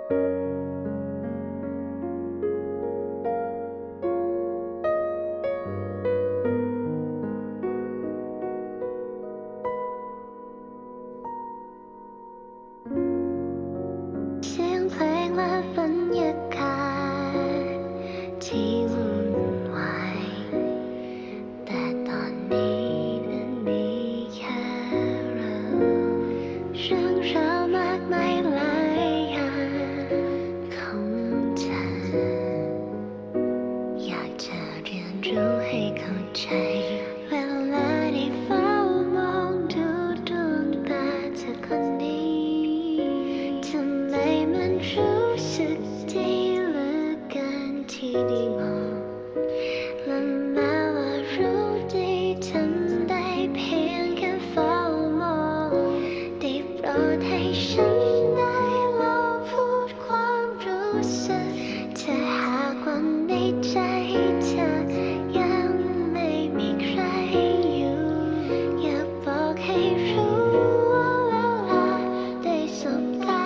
เสียงเพลงและบรรยากาศที่วุ่นวายแต่ตอนนี้นั้นมีแค่เราเรื่องราวมากมายหลายอย่างของเธออยากจะเรียนรู้ให้เข้าใจเวลาได้เฝ้ามองดูดวงตาเธอคนนี้ทำไมมันรู้สึกดีเหลือเกินที่ได้มองและแม้ว่ารู้ดีทำได้เพียงแค่เฝ้ามองได้โปรดให้ฉันได้ลองพูดความรู้สึกเธอหากวันในใจเธอยังไม่มีใครอยู่อยากบอกให้รู้ว่าเวลาได้สบตา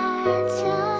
เธอ